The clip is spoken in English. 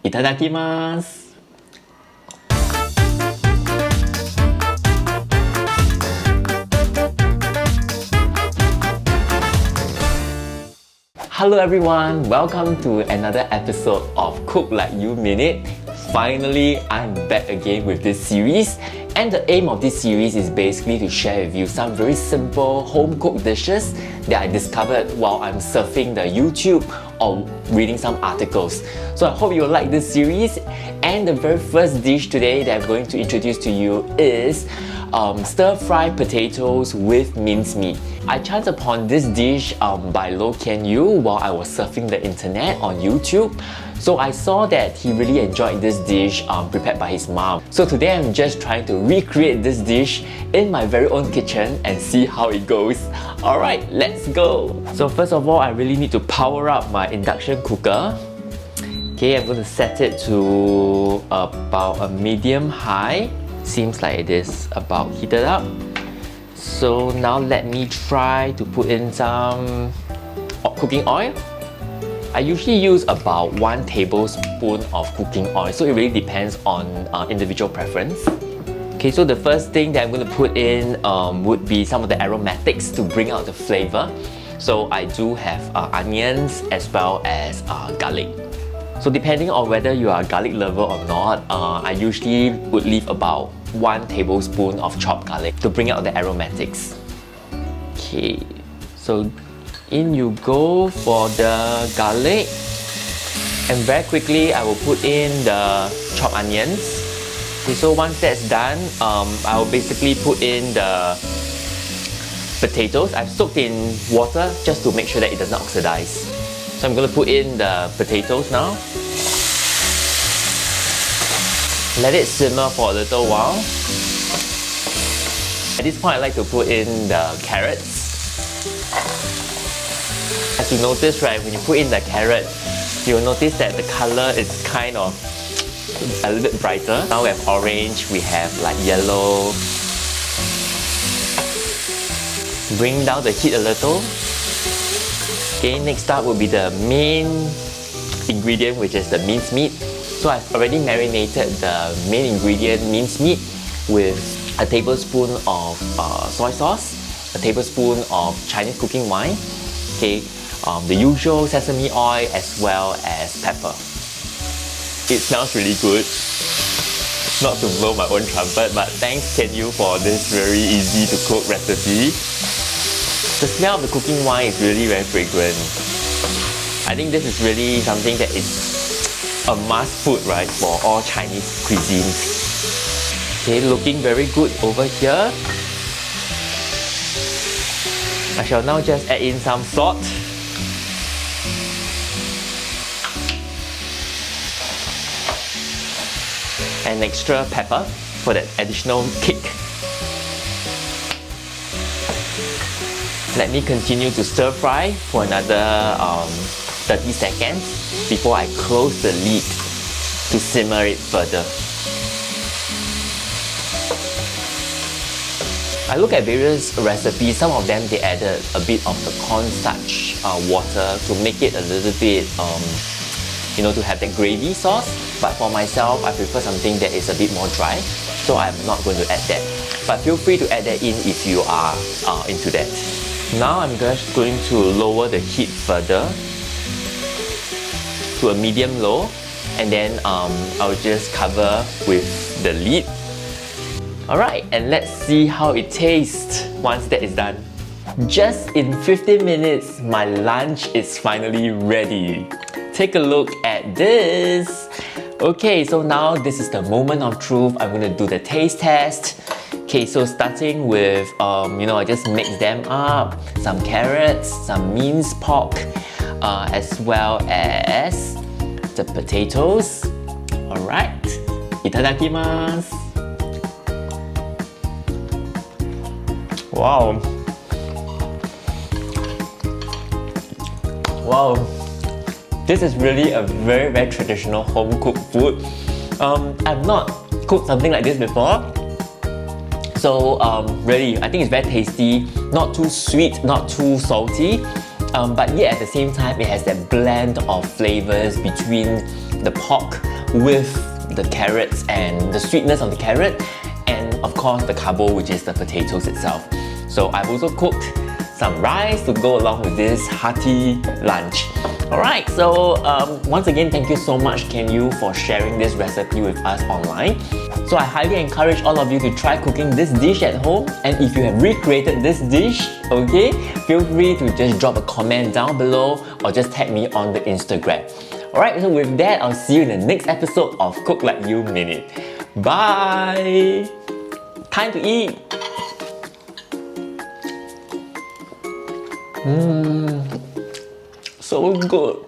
いただきます。Hello everyone, welcome to another episode of Cook Like You Minute. Finally, I'm back again with this series, and the aim of this series is basically to share with you some very simple home-cooked dishes that I discovered while I'm surfing the YouTube or reading some articles. So I hope you will like this series, and the very first dish today that I'm going to introduce to you is stir-fried potatoes with minced meat. I chanced upon this dish by Loh Kean Yew while I was surfing the internet on YouTube. So I saw that he really enjoyed this dish prepared by his mom. So today I'm just trying to recreate this dish in my very own kitchen and see how it goes. Alright, let's go! So first of all, I really need to power up my induction cooker. Okay, I'm going to set it to about a medium high. Seems like it is about heated up. So now let me try to put in some cooking oil. I usually use about 1 tablespoon of cooking oil, so it really depends on individual preference. Okay, so the first thing that I'm going to put in would be some of the aromatics to bring out the flavor. So I do have onions as well as garlic. So depending on whether you are a garlic lover or not, I usually would leave about 1 tablespoon of chopped garlic to bring out the aromatics. Okay, so in you go for the garlic, and very quickly I will put in the chopped onions. Okay, so once that's done, I will basically put in the potatoes. I've soaked in water just to make sure that it does not oxidize. So I'm going to put in the potatoes now. Let it simmer for a little while. At this point, I like to put in the carrots. As you notice, right, when you put in the carrot, you'll notice that the color is kind of a little bit brighter. Now we have orange, we have like yellow. Bring down the heat a little. Okay, next up will be the main ingredient, which is the minced meat. So I've already marinated the main ingredient, minced meat, with a tablespoon of soy sauce, a tablespoon of Chinese cooking wine, okay, the usual sesame oil as well as pepper. It smells really good. Not to blow my own trumpet, but thanks Kean Yew for this very easy to cook recipe. The smell of the cooking wine is really very fragrant. I think this is really something that is a must food, right, for all Chinese cuisines. Okay, looking very good over here. I shall now just add in some salt. And extra pepper for that additional kick. Let me continue to stir fry for another 30 seconds before I close the lid to simmer it further. I look at various recipes, some of them they added a bit of the cornstarch water to make it a little bit, to have that gravy sauce. But for myself, I prefer something that is a bit more dry, so I'm not going to add that. But feel free to add that in if you are into that. Now I'm just going to lower the heat further to a medium low, and then I'll just cover with the lid. Alright, and let's see how it tastes once that is done. Just in 15 minutes, my lunch is finally ready. Take a look at this. Okay, so now this is the moment of truth. I'm going to do the taste test. Okay, so starting with, I just mix them up. Some carrots, some minced pork, as well as the potatoes. Alright, itadakimasu. Wow. Wow. This is really a very, very traditional home-cooked food. I've not cooked something like this before. So really, I think it's very tasty, not too sweet, not too salty, but yet at the same time, it has that blend of flavors between the pork with the carrots and the sweetness of the carrot, and of course the carbo, which is the potatoes itself. So I've also cooked some rice to go along with this hearty lunch. Alright, so once again, thank you so much Kean Yew for sharing this recipe with us online. So I highly encourage all of you to try cooking this dish at home, and if you have recreated this dish, okay, feel free to just drop a comment down below or just tag me on the Instagram. Alright, so with that, I'll see you in the next episode of Cook Like You Minute. Bye! Time to eat! So good!